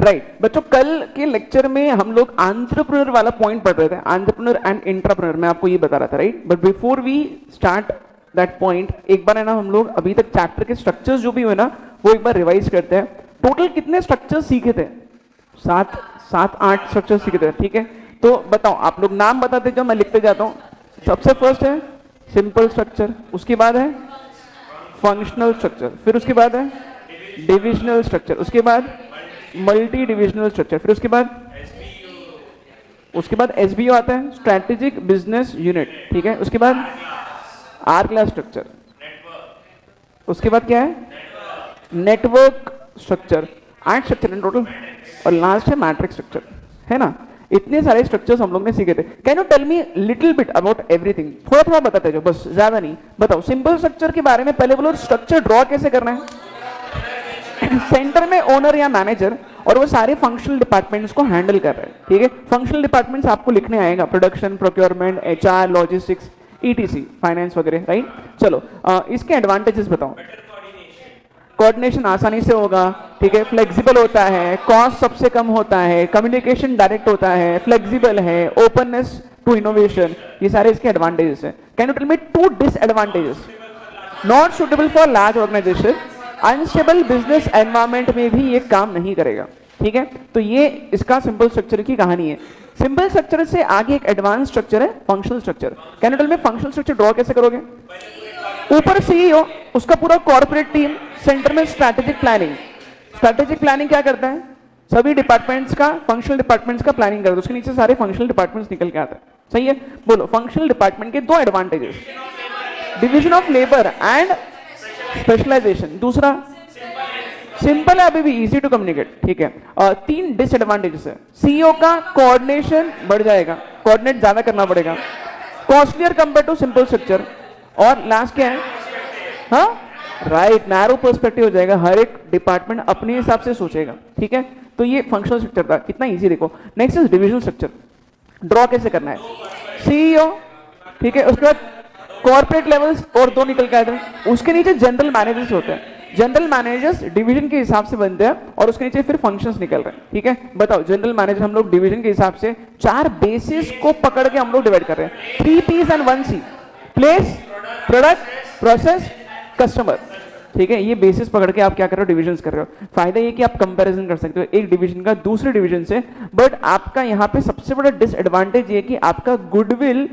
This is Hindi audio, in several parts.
राइट बच्चों, कल के लेक्चर में हम लोग एंटरप्रेन्योर वाला पॉइंट पढ़ रहे थे, एंटरप्रेन्योर एंड इंट्राप्रेन्योर, मैं आपको ये बता रहा था, right. But before we start that point, एक बार है ना हम लोग अभी तक चैप्टर के स्ट्रक्चर्स जो भी हुए ना वो एक बार रिवाइज करते हैं। टोटल कितने स्ट्रक्चर्स सीखे थे? 7-8 स्ट्रक्चर्स सीखे थे, ठीक है। तो बताओ, आप लोग नाम बताते जाओ, मैं लिखते जाता हूँ। सबसे फर्स्ट है सिंपल स्ट्रक्चर, उसके बाद है फंक्शनल स्ट्रक्चर, फिर उसके बाद है डिविजनल स्ट्रक्चर, उसके बाद मल्टी डिविजनल स्ट्रक्चर, फिर उसके बाद एसबीओ आता है, स्ट्रैटेजिक बिजनेस यूनिट, ठीक है। उसके बाद आर क्लास स्ट्रक्चर, उसके बाद क्या है network structure, 8 structure in total, और लास्ट है मैट्रिक्स स्ट्रक्चर, है ना। इतने सारे स्ट्रक्चर्स हम लोग ने सीखे थे। Can you tell me little bit about everything? थोड़ा थोड़ा बताते जाओ, बस ज्यादा नहीं। बताओ सिंपल स्ट्रक्चर के बारे में पहले बोलो, स्ट्रक्चर ड्रॉ कैसे करना है। सेंटर में ओनर या मैनेजर और वो सारे फंक्शनल डिपार्टमेंट्स को हैंडल कर रहे हैं, ठीक है। फंक्शनल डिपार्टमेंट्स आपको लिखने आएगा, production, procurement, HR, logistics, etc, finance वगैरह, राइट। चलो इसके एडवांटेजेस बताओ। कोऑर्डिनेशन आसानी से होगा, ठीक है, फ्लेक्सिबल होता है, कॉस्ट सबसे कम होता है, कम्युनिकेशन डायरेक्ट होता है, फ्लेक्सिबल है, ओपननेस टू इनोवेशन, ये सारे इसके एडवांटेजेस हैं। Can you tell me 2 disadvantages? Not suitable for large organisation, unstable business environment में भी ये काम नहीं करेगा, ठीक है। तो ये इसका सिंपल स्ट्रक्चर की कहानी है। सिंपल स्ट्रक्चर से आगे एक एडवांस स्ट्रक्चर है functional structure. Can you tell me functional structure draw कैसे करोगे? ऊपर सीईओ, उसका पूरा कॉर्पोरेट टीम, सेंटर में स्ट्रैटेजिक प्लानिंग। स्ट्रैटेजिक प्लानिंग क्या करता है? सभी डिपार्टमेंट्स का, फंक्शनल डिपार्टमेंट्स का प्लानिंग करता है, उसके नीचे सारे फंक्शनल डिपार्टमेंट्स निकल के आते हैं, सही है। बोलो फंक्शनल डिपार्टमेंट के 2 advantages, division of labour and specialisation. दूसरा सिंपल है, अभी भी इजी टू कम्युनिकेट, ठीक है। और 3 डिसएडवांटेजेस है। सीईओ का कोऑर्डिनेशन बढ़ जाएगा, कोऑर्डिनेट ज्यादा करना पड़ेगा, costlier compare to simple structure, और लास्ट क्या है, हाँ राइट, नैरो पर्सपेक्टिव हो जाएगा, हर एक डिपार्टमेंट अपने हिसाब से सोचेगा, ठीक है। तो ये फंक्शनल स्ट्रक्चर था, कितना इजी देखो। Next is divisional structure. Draw कैसे करना है? सीईओ, ठीक है, उसके बाद कॉर्पोरेट लेवल्स और 2 निकल के आते हैं, उसके नीचे जनरल मैनेजर्स होते हैं। जनरल मैनेजर्स डिवीजन के हिसाब से बनते हैं और उसके नीचे फिर फंक्शंस निकल रहे हैं, ठीक है। बताओ जनरल मैनेजर हम लोग डिवीजन के हिसाब से 4 बेसिस को पकड़ के हम लोग डिवाइड कर रहे हैं, 3 P's and 1 C, place, product, process, customer, ठीक है। ये बेसिस पकड़ के आप क्या कर रहे हो, डिविजन्स कर रहे हो। फायदा ये कि आप कंपैरिजन कर सकते हो एक डिवीजन का दूसरे डिवीजन से। बट आपका यहाँ पे सबसे बड़ा डिसएडवांटेज ये कि आपका गुडविल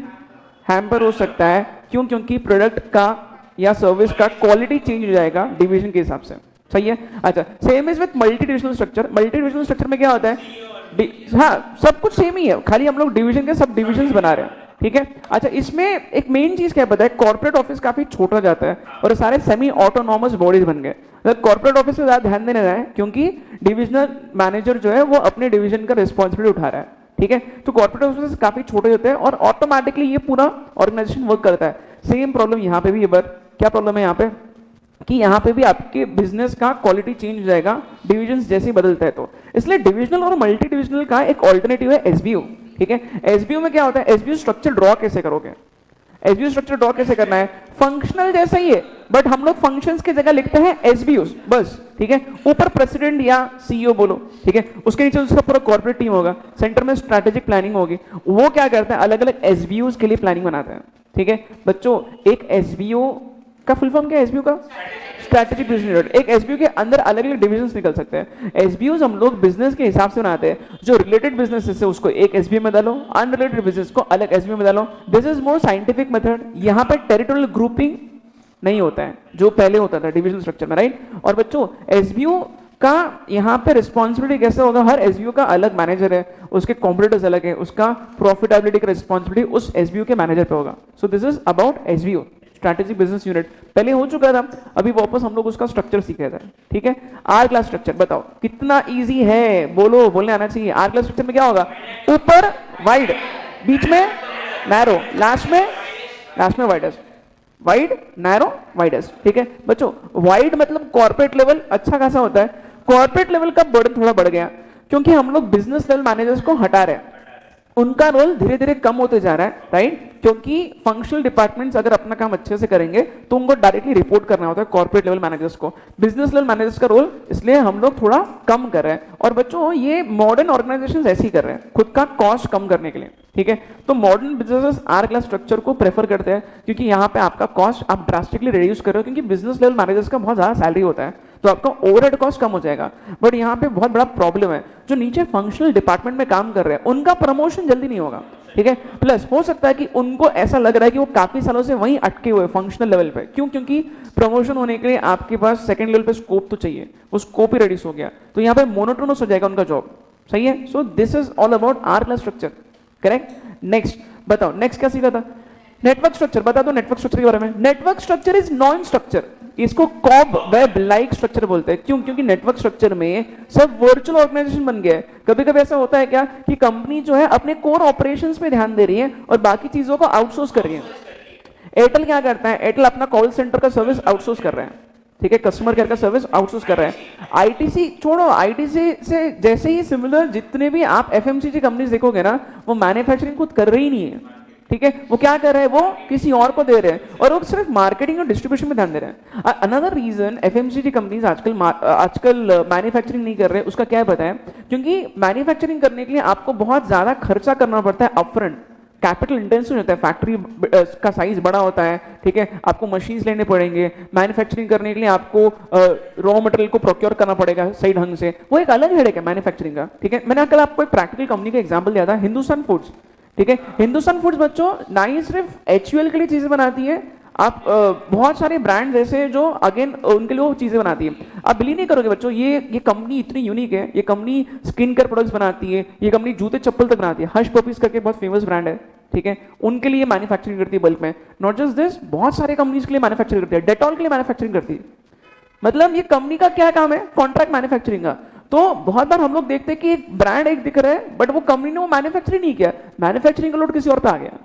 हैम्पर हो सकता है। क्यों? क्योंकि प्रोडक्ट का या सर्विस का क्वालिटी चेंज हो जाएगा डिवीजन के हिसाब से, सही है। अच्छा, same is with multi divisional structure. Multi divisional structure में क्या होता है, हाँ सब कुछ सेम ही है, खाली हम लोग डिवीजन के सब डिविजन्स बना रहे हैं, ठीक है। अच्छा, इसमें एक मेन चीज क्या पता है, कॉर्पोरेट ऑफिस काफी छोटा जाता है और सारे सेमी ऑटोनॉमस बॉडीज बन गए। कॉर्पोरेट ऑफिस पे ज्यादा ध्यान देना है क्योंकि डिविजनल मैनेजर जो है वो अपने डिवीजन का रिस्पॉन्सिबिलिटी उठा रहा है, ठीक है। तो कॉर्पोरेट ऑफिस काफी छोटे होते हैं और ऑटोमेटिकली ये पूरा ऑर्गेनाइजेशन वर्क करता है। सेम प्रॉब्लम यहाँ पे भी है, बट क्या प्रॉब्लम है यहाँ पे कि यहाँ पे भी आपके बिजनेस का क्वालिटी चेंज हो जाएगा डिविजन्स जैसे ही बदलता है। तो इसलिए डिविजनल और मल्टी डिविजनल का एक ऑल्टरनेटिव है एसबीओ, ठीक है। एसबीओ में क्या होता है, एसबीओ स्ट्रक्चर ड्रॉ कैसे करोगे? एसबीओ स्ट्रक्चर ड्रॉ कैसे करना है, फंक्शनल जैसा ही है बट हम लोग फंक्शंस की जगह लिखते हैं एसबीओ बस, ठीक है। ऊपर प्रेसिडेंट या सीईओ बोलो, ठीक है, उसके नीचे उसका पूरा कॉर्पोरेट टीम होगा, सेंटर में स्ट्रैटेजिक प्लानिंग होगी। वो क्या करते हैं, अलग अलग एसबीओ के लिए प्लानिंग बनाते हैं, ठीक है। बच्चों एक एसबीओ का फुल फॉर्म क्या है, एसबीओ का स्ट्रैटेजिक बिजनेस यूनिट। एक एसबीओ के अंदर अलग अलग डिविजन्स निकल सकते हैं। एसबीओ हम लोग बिजनेस के हिसाब से बनाते हैं, जो रिलेटेड बिजनेस है उसको एक एसबीओ में डालो, अनरिलेटेड बिजनेस को अलग एसबीओ में डालो। This is more scientific method. यहाँ पे टेरिटोरियल ग्रुपिंग नहीं होता है जो पहले होता था डिविजनल स्ट्रक्चर में, राइट। और बच्चों एसबीओ का यहाँ पे रिस्पॉन्सिबिलिटी कैसे होगा, हर एसबीओ का अलग मैनेजर है, उसके कॉम्पिटिटर्स अलग है, उसका प्रॉफिटेबिलिटी का रिस्पॉन्सिबिलिटी उस एसबीओ के मैनेजर पे होगा। सो this is about SBO, strategic business unit. पहले हो चुका था, अभी वापस हम लोग उसका स्ट्रक्चर सीखे थे, ठीक है। आर क्लास स्ट्रक्चर बताओ कितना इजी है, बोलो, बोलने आना चाहिए। आर क्लास स्ट्रक्चर में क्या होगा, ऊपर वाइड, बीच में नैरो, लास्ट में वाइडेस्ट, वाइड नैरो वाइडेस्ट, ठीक है। बच्चों वाइड मतलब कॉर्पोरेट लेवल अच्छा खासा होता है। कॉर्पोरेट लेवल का बर्डन थोड़ा बढ़ गया क्योंकि हम लोग बिजनेस लेवल मैनेजर्स को हटा रहे हैं उनका रोल धीरे धीरे कम होते जा रहा है, राइट? क्योंकि फंक्शनल डिपार्टमेंट्स अगर अपना काम अच्छे से करेंगे तो उनको डायरेक्टली रिपोर्ट करना होता है कॉर्पोरेट लेवल मैनेजर्स को। बिजनेस लेवल मैनेजर्स का रोल इसलिए हम लोग थोड़ा कम कर रहे हैं। और बच्चों ये मॉडर्न ऑर्गेनाइजेशंस ऐसे ही कर रहे हैं खुद का कॉस्ट कम करने के लिए, ठीक है? तो modern businesses hourglass structure को प्रेफर करते हैं क्योंकि यहाँ पे आपका कॉस्ट आप ड्रास्टिकली रिड्यूस कर रहे हो, क्योंकि बिजनेस लेवल मैनेजर्स का बहुत ज्यादा सैलरी होता है तो आपका ओवरहेड कॉस्ट कम हो जाएगा। बट यहाँ पे बहुत बड़ा प्रॉब्लम है, जो नीचे फंक्शनल डिपार्टमेंट में काम कर रहे हैं उनका प्रमोशन जल्दी नहीं होगा, ठीक है? प्लस हो सकता है कि उनको ऐसा लग रहा है कि वो काफी सालों से वहीं अटके हुए फंक्शनल लेवल पे। क्यों? क्योंकि प्रमोशन होने के लिए आपके पास सेकंड लेवल पे स्कोप तो चाहिए, वो स्कोप ही रेड्यूस हो गया तो यहाँ पे मोनोटोनस हो जाएगा उनका जॉब, सही है? So this is all about hourglass structure, correct? Next बताओ, नेक्स्ट क्या सीखा था? Network structure. बता दो नेटवर्क स्ट्रक्चर के बारे में। Network structure is non structure, इसको कॉब वेब लाइक स्ट्रक्चर बोलते हैं। क्यों? क्योंकि नेटवर्क स्ट्रक्चर में सब वर्चुअल ऑर्गेनाइजेशन बन गया है। कभी कभी ऐसा होता है क्या कि कंपनी जो है अपने कोर ऑपरेशंस पे ध्यान दे रही है और बाकी चीजों को आउटसोर्स कर रही है। एयरटेल क्या करता है? एयरटेल अपना कॉल सेंटर का सर्विस आउटसोर्स कर रहे हैं, ठीक है? कस्टमर केयर का सर्विस आउटसोर्स कर रहे हैं। आईटीसी छोड़ो, आईटीसी से जैसे ही सिमिलर जितने भी आप एफएमसीजी कंपनीज देखोगे ना, वो मैन्युफैक्चरिंग खुद कर रही नहीं है, ठीक है? वो क्या कर रहे हैं? वो किसी और को दे रहे हैं और वो सिर्फ मार्केटिंग और डिस्ट्रीब्यूशन में ध्यान दे रहे हैं। अनदर रीजन एफएमसीजी कंपनीज आजकल मैन्युफैक्चरिंग नहीं कर रहे, उसका क्या है पता है? क्योंकि मैन्युफैक्चरिंग करने के लिए आपको बहुत ज्यादा खर्चा करना पड़ता है अपफ्रंट, कैपिटल इंटेंसिव होता है, फैक्ट्री का साइज बड़ा होता है, ठीक है? आपको मशीन्स लेने पड़ेंगे, मैन्युफैक्चरिंग करने के लिए आपको रॉ मटेरियल को प्रोक्योर करना पड़ेगा सही ढंग से, वो एक अलग हेडेक है मैन्युफैक्चरिंग का, ठीक है? मैंने कल आपको एक प्रैक्टिकल कंपनी का एग्जांपल दिया था, हिंदुस्तान फूड्स, ठीक है? हिंदुस्तान फूड्स बच्चों ना ही सिर्फ एचयूएल के लिए चीजें बनाती है, आप बहुत सारे ब्रांड ऐसे जो अगेन उनके लिए वो चीजें बनाती है। आप बिलीव नहीं करोगे बच्चों, ये कंपनी इतनी यूनिक है, ये कंपनी स्किन केयर प्रोडक्ट्स बनाती है, ये कंपनी जूते चप्पल तक बनाती है। हर्ष पपीज करके बहुत फेमस ब्रांड है, ठीक है? उनके लिए मैन्युफैक्चरिंग करती है बल्क में। नॉट जस्ट दिस, बहुत सारे कंपनीज के लिए मैन्युफैक्चरिंग करती है, डेटॉल के लिए मैन्युफैक्चरिंग करती है। मतलब ये कंपनी का क्या काम है? कॉन्ट्रैक्ट मैन्युफैक्चरिंग का। तो बहुत बार हम लोग देखते हैं कि एक ब्रांड एक दिख रहा है बट वो कंपनी ने वो मैन्युफैक्चरिंग नहीं किया, मैन्युफैक्चरिंग का लोड किसी और पे आ गया,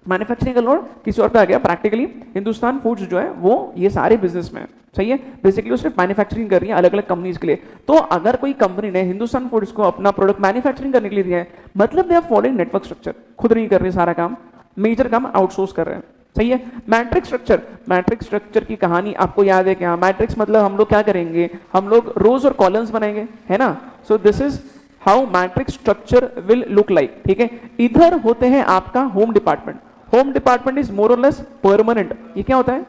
मैन्युफैक्चरिंग का लोड किसी और पे आ गया। प्रैक्टिकली हिंदुस्तान फूड्स जो है वो ये सारे बिजनेस में, सही है? बेसिकली वो सिर्फ मैन्युफैक्चरिंग कर रही है अलग अलग कंपनीज के लिए। तो अगर कोई कंपनी ने हिंदुस्तान फूड्स को अपना प्रोडक्ट मैन्युफैक्चरिंग करने के लिए दिया है, मतलब they are following network structure, खुद नहीं कर रहे सारा काम, मेजर काम आउटसोर्स कर रहे हैं, सही है? मैट्रिक्स स्ट्रक्चर, मैट्रिक्स स्ट्रक्चर की कहानी आपको याद है क्या? मैट्रिक्स मतलब हम लोग क्या करेंगे? हम लोग रोज और कॉलम्स बनाएंगे, है ना? सो this is how matrix structure will look like, ठीक है? इधर होते हैं आपका home department. Home department is more और लेस परमानेंट। ये क्या होता है?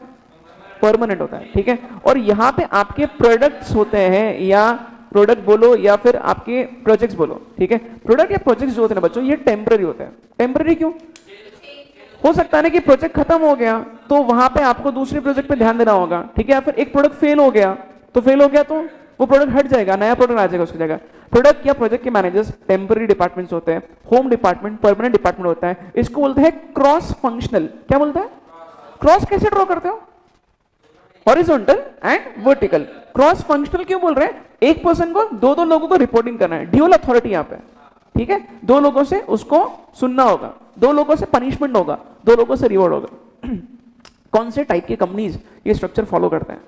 परमानेंट होता है, ठीक है? और यहाँ पे आपके प्रोडक्ट्स होते हैं, या प्रोडक्ट बोलो या फिर आपके प्रोजेक्ट्स बोलो, ठीक है? प्रोडक्ट या प्रोजेक्ट्स जो होते हैं ना बच्चों, ये टेम्पररी होते हैं। टेम्पररी क्यों? हो सकता है ना कि प्रोजेक्ट खत्म हो गया तो वहां पे आपको दूसरे प्रोजेक्ट पे ध्यान देना होगा, ठीक है? या फिर एक प्रोडक्ट फेल हो गया तो वो प्रोडक्ट हट जाएगा, नया प्रोडक्ट आ जाएगा उसकी जगह। प्रोडक्ट या प्रोजेक्ट के मैनेजर्स टेम्पररी डिपार्टमेंट्स होते हैं। होम डिपार्टमेंट परमानेंट डिपार्टमेंट होता है। इसको बोलते हैं क्रॉस फंक्शनल। क्या बोलते हैं? क्रॉस कैसे ड्रॉ करते हो? Horizontal and vertical. Cross functional क्यों बोल रहे हैं? एक पर्सन को दो लोगों को रिपोर्टिंग करना है, ड्यूअल अथॉरिटी यहाँ पे, ठीक है? दो लोगों से उसको सुनना होगा, दो लोगों से पनिशमेंट होगा, दो लोगों से रिवॉर्ड होगा। कौन से टाइप की कंपनीज ये स्ट्रक्चर फॉलो करते हैं?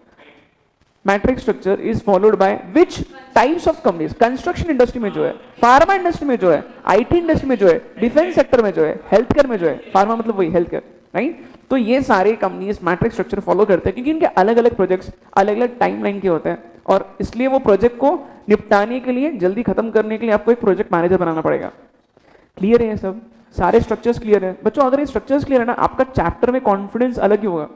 Matrix structure is followed by which types of companies? Construction industry में जो है, फार्मा इंडस्ट्री में जो है, आईटी इंडस्ट्री में जो है, डिफेंस सेक्टर में जो है, हेल्थ केयर में जो है, फार्मा मतलब वही हेल्थ केयर, राइट? तो ये सारे कंपनीज मैट्रिक्स स्ट्रक्चर फॉलो करते हैं क्योंकि इनके अलग अलग प्रोजेक्ट्स अलग अलग टाइमलाइन के होते हैं और इसलिए वो प्रोजेक्ट को निपटाने के लिए, जल्दी खत्म करने के लिए आपको एक प्रोजेक्ट मैनेजर बनाना पड़ेगा। क्लियर है ये सब? सारे स्ट्रक्चर्स क्लियर है बच्चों? अगर ये स्ट्रक्चर्स क्लियर है ना, आपका चैप्टर में कॉन्फिडेंस अलग ही होगा।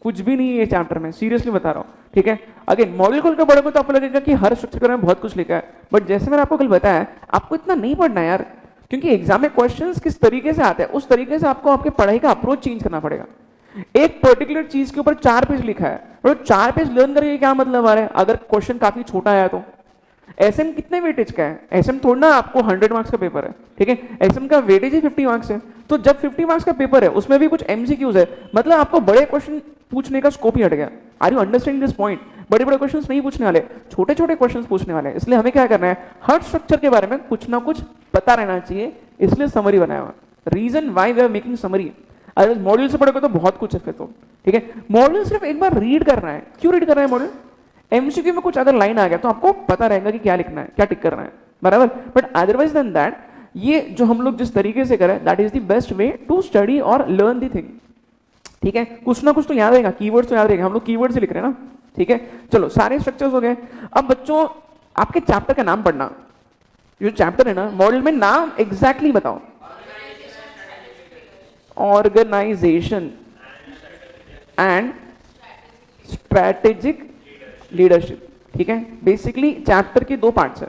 कुछ भी नहीं है ये चैप्टर में, सीरियसली बता रहा हूँ, ठीक है? अगेन मॉड्यूल खोल कर पढ़ोगे तो आपको लगेगा कि हर स्ट्रक्चर में बहुत कुछ लिखा है, बट जैसे मैंने आपको कल बताया आपको इतना नहीं पढ़ना यार, क्योंकि एग्जाम में क्वेश्चंस किस तरीके से आते हैं उस तरीके से आपको आपके पढ़ाई का अप्रोच चेंज करना पड़ेगा। एक पर्टिकुलर चीज के ऊपर 4 पेज लिखा है, और 4 पेज लर्न करके क्या मतलब आ रहा है? अगर क्वेश्चन काफी छोटा आया तो एसएम कितने वेटेज का है? एसएम थोड़ा ना आपको 100 मार्क्स का पेपर है, ठीक है? एसएम का वेटेज ही 50 मार्क्स है। तो जब 50 मार्क्स का पेपर है उसमें भी कुछ एमसीक्यूज है, मतलब आपको बड़े क्वेश्चन पूछने का स्कोप ही हट गया। Are you understanding this point? बड़े बड़े क्वेश्चंस नहीं पूछने वाले, छोटे छोटे क्वेश्चंस पूछने वाले। इसलिए हमें क्या करना है? हर स्ट्रक्चर के बारे में कुछ ना कुछ पता रहना चाहिए, इसलिए समरी बनाया हुआ। Reason why we are making summary. अगर मॉड्यूल से पढ़ोगे तो बहुत कुछ है फिर तो, ठीक है? मॉड्यूल सिर्फ एक बार रीड करना है। क्यों रीड करना है मॉड्यूल? एमसीक्यू में कुछ अगर लाइन आ गया तो आपको पता रहेगा कि क्या लिखना है, क्या टिक करना है, बराबर? बट अदरवाइज देन दैट ये जो हम लोग जिस तरीके से करें, that is the best way to study और लर्न द थिंग। ठीक है, कुछ ना कुछ तो याद रहेगा, कीवर्ड्स तो याद रहेगा, हम लोग कीवर्ड से लिख रहे हैं ना। ठीक है, चलो सारे स्ट्रक्चर्स हो गए। अब बच्चों आपके चैप्टर का नाम पढ़ना, जो चैप्टर है ना मॉडल में, नाम एग्जैक्टली बताओ। Organisation and strategic leadership. ठीक है, बेसिकली चैप्टर के दो पार्ट्स है।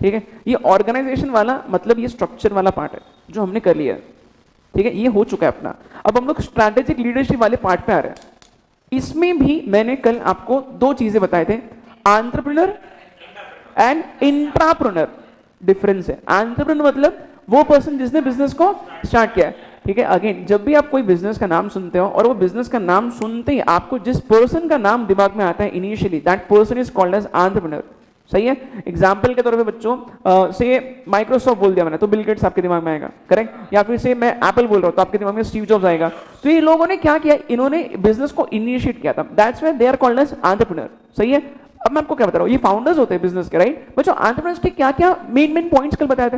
ठीक है, ये ऑर्गेनाइजेशन वाला मतलब ये स्ट्रक्चर वाला पार्ट है जो हमने कर लिया है। ठीक है, ये हो चुका है अपना। अब हम लोग स्ट्रैटेजिक लीडरशिप वाले पार्ट पे आ रहे हैं। इसमें भी मैंने कल आपको दो चीजें बताए थे, एंटरप्रेन्योर एंड इंट्राप्रेन्योर। डिफरेंस है, एंटरप्रेन्योर मतलब वो पर्सन जिसने बिजनेस को स्टार्ट किया है। ठीक है, अगेन जब भी आप कोई बिजनेस का नाम सुनते हो और वो बिजनेस का नाम सुनते ही आपको जिस पर्सन का नाम दिमाग में आता है initially, that person is called as entrepreneur. सही है, एग्जाम्पल के तौर पे बच्चों से माइक्रोसॉफ्ट बोल दिया मैंने तो बिल गेट्स आपके दिमाग में आएगा, करेक्ट। या फिर से मैं एप्पल बोल रहा हूँ तो आपके दिमाग में स्टीव जॉब्स आएगा। तो ये लोगों ने क्या किया, इन्होंने बिजनेस को इनिशिएट किया था, that's why they are called as entrepreneur. सही है, अब मैं आपको क्या बता रहा हूँ, ये फाउंडर्स होते हैं बिजनेस के, राइट। बच्चों एंटरप्रेन्योर्स के क्या क्या मेन पॉइंट्स कल बताए थे।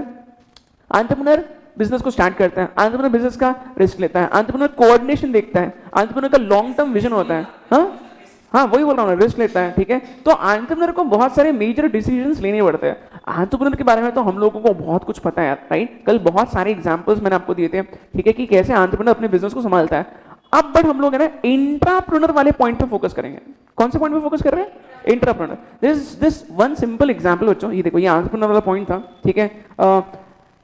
एंटरप्रेन्योर बिजनेस को स्टार्ट करता है, एंटरप्रेन्योर बिजनेस का रिस्क लेता है, एंटरप्रेन्योर कोऑर्डिनेशन देखता है, एंटरप्रेन्योर का लॉन्ग टर्म विजन होता है। हाँ वही बोल रहा हूँ, रिस्क लेता है। ठीक है, तो एंटरप्रेन्योर को बहुत सारे मेजर डिसीजंस लेने पड़ते हैं। एंटरप्रेन्योर के बारे में तो हम लोगों को बहुत कुछ पता है, राइट। कल बहुत सारे एग्जांपल्स मैंने आपको दिए थे, ठीक है, कि कैसे एंटरप्रेन्योर अपने बिजनेस को संभालता है। अब बट हम लोग है ना इंट्राप्रेन्योर वाले पॉइंट पे फोकस करेंगे। कौन से पॉइंट पे फोकस कर रहे हैं, intrapreneur. This one simple example बच्चों, ये देखो, ये एंटरप्रेन्योर वाला पॉइंट था। ठीक है,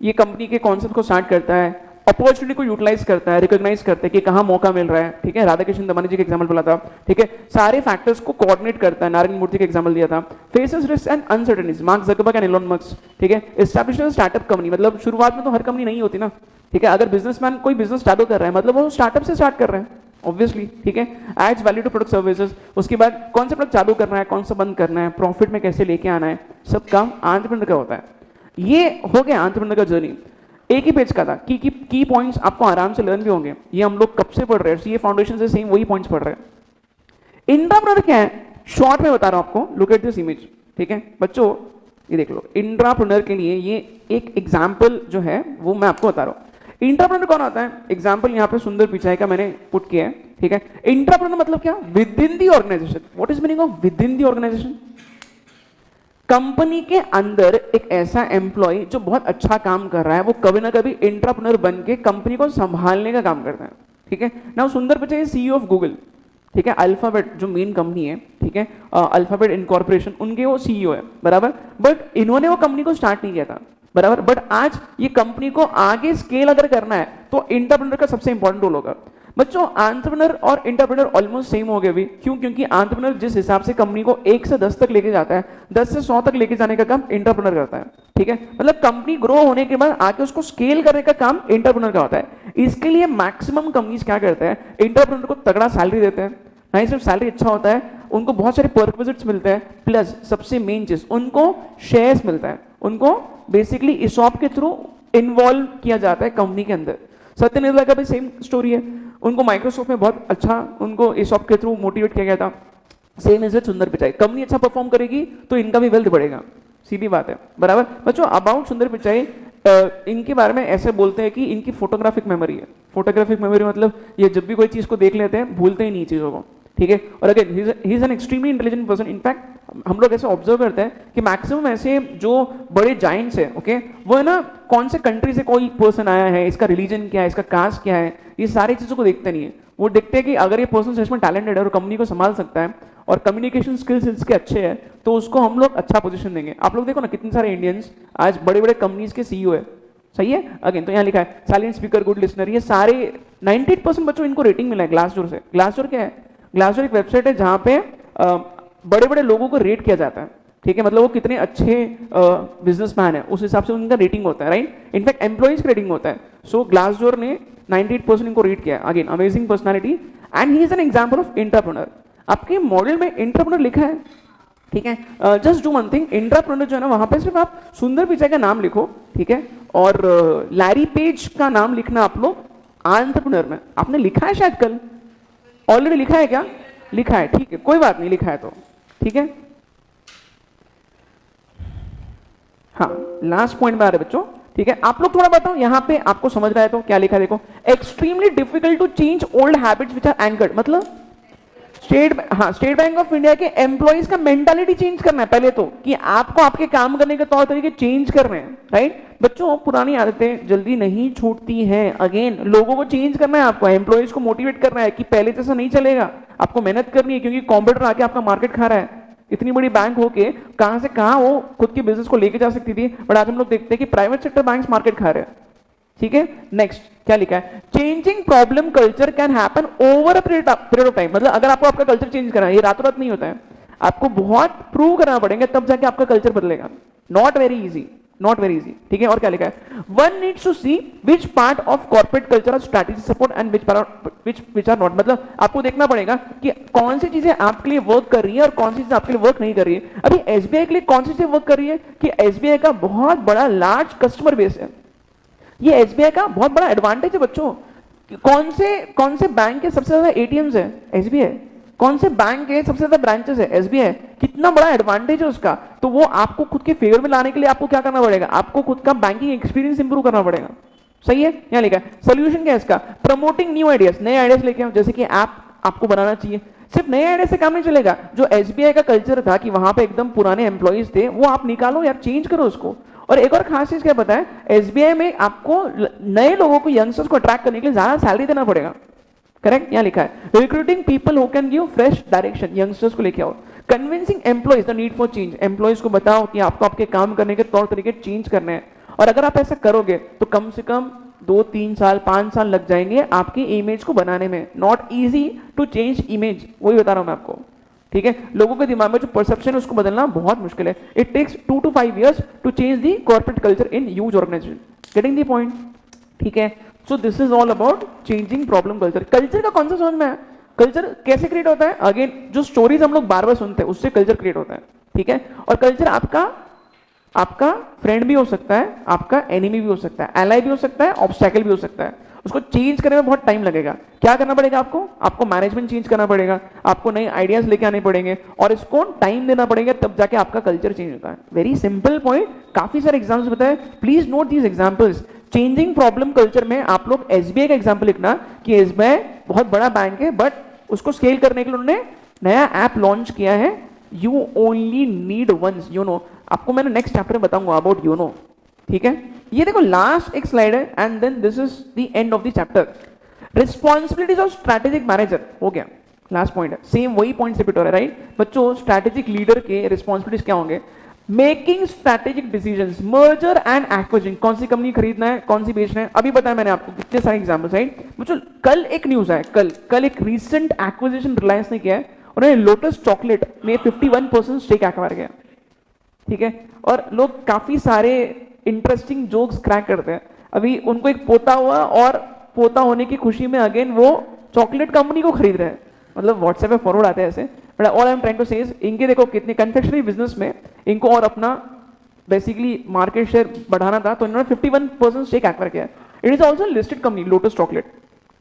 ये कंपनी के कॉन्सेप्ट को स्टार्ट करता है, अपॉर्चुनिटी को यूटिलाइज करता है, रिकॉग्नाइज करता है कि कहाँ मौका मिल रहा है। ठीक है, राधा कृष्ण दमानी जी के एग्जांपल बोला था। ठीक है, सारे फैक्टर्स को कोऑर्डिनेट करता है, नारायण मूर्ति के एग्जांपल दिया था। Faces risk and uncertainties, Mark Zuckerberg and Elon Musk. ठीक है, एस्टैब्लिश स्टार्टअप कंपनी, मतलब शुरुआत में तो हर कंपनी नहीं होती ना। ठीक है, अगर बिजनेसमैन कोई बिजनेस चालू कर रहा है मतलब वो स्टार्टअप से स्टार्ट कर रहे हैं ऑब्वियसली। ठीक है, adds value to product services, उसके बाद कौन सा प्रोडक्ट चालू करना है, कौन सा बंद करना है, प्रॉफिट में कैसे लेके आना है, सब काम एंटरप्रेन्योर का होता है। ये हो गया एंटरप्रेन्योर का जर्नी, एक ही पेज का था। की पॉइंट्स आपको आराम से लर्न भी होंगे, ये हम लोग कब से पढ़ रहे हैं, ये फाउंडेशन से सेम वही पॉइंट्स पढ़ रहे हैं। इंट्राप्रेन्योर क्या है, शॉर्ट में बता रहा हूं आपको, लुक एट दिस इमेज। ठीक है बच्चों, ये देख लो, इंट्राप्रेन्योर के लिए ये एक एग्जाम्पल जो है वो मैं आपको बता रहा हूँ। इंट्राप्रेन्योर कौन होता है, एग्जाम्पल यहाँ पे सुंदर पिचाई का मैंने पुट किया है। ठीक है, इंट्राप्रेन्योर मतलब क्या, within the organisation. What is meaning of within the organisation, company के अंदर एक ऐसा एम्प्लॉय जो बहुत अच्छा काम कर रहा है, वो कभी ना कभी इंट्राप्रेन्योर बन के कंपनी को संभालने का काम करता है। ठीक है, नाउ सुंदर पिचाई सीईओ ऑफ गूगल। ठीक है, अल्फाबेट जो मेन कंपनी है, ठीक है, अल्फाबेट इनकॉर्पोरेशन, उनके वो सीईओ है, बराबर। बट इन्होंने वो कंपनी को स्टार्ट नहीं किया था, बराबर। बट आज ये कंपनी को आगे स्केल अगर करना है तो इंट्राप्रेन्योर का सबसे इंपॉर्टेंट रोल होगा। बच्चों एंटरप्रेन्योर और इंट्राप्रेन्योर ऑलमोस्ट सेम हो गए अभी, क्यों, क्योंकि एंटरप्रेन्योर जिस हिसाब से कंपनी को 1 से 10 तक लेके जाता है, 10 से 100 तक लेके जाने का काम इंट्राप्रेन्योर करता है। ठीक है, मतलब कंपनी ग्रो होने के बाद आके उसको स्केल करने का काम इंट्राप्रेन्योर का होता है। इसके लिए मैक्सिमम कंपनीज क्या करते हैं, इंट्राप्रेन्योर को तगड़ा सैलरी देते हैं, नहीं सिर्फ सैलरी अच्छा होता है, उनको बहुत सारे परक्विजिट्स मिलते हैं, प्लस सबसे मेन चीज उनको शेयर्स मिलता है, उनको बेसिकली ESOP के थ्रू इन्वॉल्व किया जाता है कंपनी के अंदर। सत्य निर्मला का भी सेम स्टोरी है, उनको माइक्रोसॉफ्ट में बहुत अच्छा उनको ESOP के थ्रू मोटिवेट किया गया था। सेम इज सुंदर पिचाई, कंपनी अच्छा परफॉर्म करेगी तो इनका भी वेल्थ बढ़ेगा, सीधी बात है, बराबर। बच्चों अबाउट सुंदर पिचाई, इनके बारे में ऐसे बोलते हैं कि इनकी फोटोग्राफिक मेमोरी है। फोटोग्राफिक मेमोरी मतलब ये जब भी कोई चीज को देख लेते हैं भूलते ही नहीं चीजों को। ठीक है, और again he is an extremely intelligent person. In fact हम लोग ऐसे ऑब्जर्व करते हैं कि मैक्सिमम ऐसे जो बड़े जाइंट्स हैं, ओके, वो है ना कौन से कंट्री से कोई पर्सन आया है, इसका रिलीजन क्या है, इसका कास्ट क्या है, ये सारी चीजों को देखते नहीं है। वो देखते हैं कि अगर ये पर्सन सच में टैलेंटेड है और कंपनी को संभाल सकता है और कम्युनिकेशन स्किल्स इसके अच्छे हैं तो उसको हम लोग अच्छा पोजीशन देंगे। आप लोग देखो ना कितने सारे इंडियंस आज बड़े बड़े कंपनीज के सीईओ है, सही है। अगेन तो यहाँ लिखा है साइलेंट स्पीकर, गुड लिसनर, ये सारे 98% बच्चों इनको रेटिंग मिला है ग्लासडोर से। ग्लासडोर क्या है, ग्लासडोर एक वेबसाइट है जहाँ पे बड़े बड़े लोगों को रेट किया जाता है। ठीक है, मतलब वो कितने अच्छे बिजनेसमैन है उस हिसाब से उनका रेटिंग होता है, राइट। इनफैक्ट एम्प्लॉइज का रेटिंग होता है। सो ग्लासडोर ने 98% इनको रेट किया है। Again amazing personality and he is an example of intrapreneur. आपके मॉडल में इंट्राप्रेन्योर लिखा है, ठीक है। Just do one thing, intrapreneur जो है ना वहां पे सिर्फ आप सुंदर पिचाई का नाम लिखो, ठीक है, और लैरी पेज का नाम लिखना आप लोग एंट्राप्रेन्योर में। आपने लिखा है शायद कल, ऑलरेडी लिखा है क्या, लिखा है, ठीक है, कोई बात नहीं, लिखा है तो ठीक है। हाँ, लास्ट पॉइंट में आ रहे बच्चों, ठीक है, आप लोग थोड़ा बताओ यहाँ पे आपको समझ रहा है तो क्या लिखा है, देखो extremely difficult to change old habits which are anchored, मतलब स्टेट बैंक ऑफ इंडिया के एम्प्लॉइज का मेंटालिटी चेंज करना है पहले तो, कि आपको आपके काम करने के तौर तरीके चेंज करने हैं, राइट। बच्चों पुरानी आदतें जल्दी नहीं छूटती हैं, अगेन लोगों को चेंज करना है, आपको एम्प्लॉइज को मोटिवेट करना है कि पहले जैसा नहीं चलेगा, आपको मेहनत करनी है, क्योंकि कॉम्पिटिटर आके आपका मार्केट खा रहा है। इतनी बड़ी बैंक होके कहां से कहां वो खुद के बिजनेस को लेके जा सकती थी, बट आज हम लोग देखते हैं कि प्राइवेट सेक्टर बैंक्स मार्केट खा रहे हैं, ठीक है। नेक्स्ट क्या लिखा है, changing problem culture can happen over a period of time, मतलब अगर आपको आपका कल्चर चेंज करना है, ये रातों रात नहीं होता है, आपको बहुत प्रूव करना पड़ेगा तब जाके आपका कल्चर बदलेगा, not very easy, not very easy, ठीक है। और क्या लिखा है, one needs to see which part of corporate culture और strategy support and which are not, मतलब आपको देखना पड़ेगा कि कौन सी चीजें आपके लिए वर्क कर रही है और कौन सी चीजें आपके लिए वर्क नहीं कर रही है। अभी एसबीआई के लिए कौन सी चीजें वर्क कर रही है कि एसबीआई का बहुत बड़ा लार्ज कस्टमर बेस है, ये एसबीआई का बहुत बड़ा एडवांटेज है बच्चों। कौन से बैंक के सबसे ज्यादा एटीएम्स है, एसबीआई। कौन से बैंक के सबसे ज्यादा ब्रांचेस है, एसबीआई। कितना बड़ा एडवांटेज है उसका, तो वो आपको खुद के फेवर में लाने के लिए आपको क्या करना पड़ेगा, आपको खुद का बैंकिंग एक्सपीरियंस इंप्रूव करना पड़ेगा, सही है। यहाँ लिखा है सोल्यूशन क्या है इसका, प्रमोटिंग न्यू आइडियाज, नए आइडियाज लेके आओ, जैसे कि ऐप आपको बनाना चाहिए। सिर्फ नए आइडिया से काम नहीं चलेगा, जो एसबीआई का कल्चर था कि वहां पे एकदम पुराने एम्प्लॉइज थे, वो आप निकालो यार, चेंज करो उसको। और एक और खास चीज क्या पता है, एसबीआई में आपको नए लोगों को, यंगस्टर्स को अट्रैक्ट करने के लिए ज्यादा सैलरी देना पड़ेगा, करेक्ट। यहाँ लिखा है recruiting people who can give fresh direction, youngsters को लेके आओ। Convincing employees the need for change, employees को बताओ कि आपको आपके काम करने के तौर तरीके चेंज करने हैं, और अगर आप ऐसा करोगे तो कम से कम 2-3 साल 5 साल लग जाएंगे आपकी इमेज को बनाने में। Not easy to change image, वही बता रहा हूं मैं आपको, ठीक है। लोगों के दिमाग में जो परसेप्शन है उसको बदलना बहुत मुश्किल है। It takes 2 to 5 years to change the corporate culture in huge organisation, getting the point, ठीक है। So this is all about changing problem culture. Culture का कौन सा समझ में है, कल्चर कैसे क्रिएट होता है, अगेन जो स्टोरीज हम लोग बार बार सुनते हैं उससे कल्चर क्रिएट होता है, ठीक है। और कल्चर आपका फ्रेंड भी हो सकता है, आपका एनिमी भी हो सकता है, एलाई भी हो सकता है, ऑब्स्टैकल भी हो सकता है। उसको चेंज करने में बहुत टाइम लगेगा। क्या करना पड़ेगा आपको मैनेजमेंट चेंज करना पड़ेगा, आपको नए आइडियाज लेके आने पड़ेंगे, और इसको टाइम देना पड़ेगा, तब जाके आपका कल्चर चेंज होता है। वेरी सिंपल पॉइंट, काफी सारे एग्जाम्पल्स बताए, please note these examples. Changing problem culture में आप लोग एसबीआई का एग्जाम्पल लिखना कि एसबीआई बहुत बड़ा बैंक है, बट उसको स्केल करने के लिए उन्होंने नया ऐप लॉन्च किया है, you only need once YONO. आपको मैंने नेक्स्ट चैप्टर में बताऊंगा अबाउट योनो, ठीक है। ये देखो लास्ट एक स्लाइड है, and then this is the end of the chapter. Responsibilities of strategic manager हो गया, लास्ट पॉइंट है, सेम वही पॉइंट रिपीट हो रहा है, राइट बच्चों। स्ट्रैटेजिक लीडर के रिस्पॉन्सिबिलिटीज क्या होंगे, making strategic decisions, merger and acquisition, कौन सी कंपनी खरीदना है, कौन सी बेचना है, अभी बताया मैंने आपको कितने सारे एग्जांपल्स, राइट बच्चों। कल एक न्यूज है, कल एक रीसेंट एक्विजिशन रिलायंस ने किया है, उन्होंने लोटस चॉकलेट में 51% स्टेक एक्वायर किया, ठीक है। और लोग काफी सारे इंटरेस्टिंग जोक्स क्रैक करते हैं। अभी उनको एक पोता हुआ, और पोता होने की खुशी में अगेन वो चॉकलेट कंपनी को खरीद रहे हैं, मतलब व्हाट्सएप पे फॉरवर्ड आते हैं ऐसे। But all I am trying to say is, इनके देखो कितने कन्फेक्शनरी बिजनेस में इनको और अपना बेसिकली मार्केट शेयर बढ़ाना था, तो इन्होंने 51% स्टेक एक्वायर किया। It is also listed company lotus chocolate,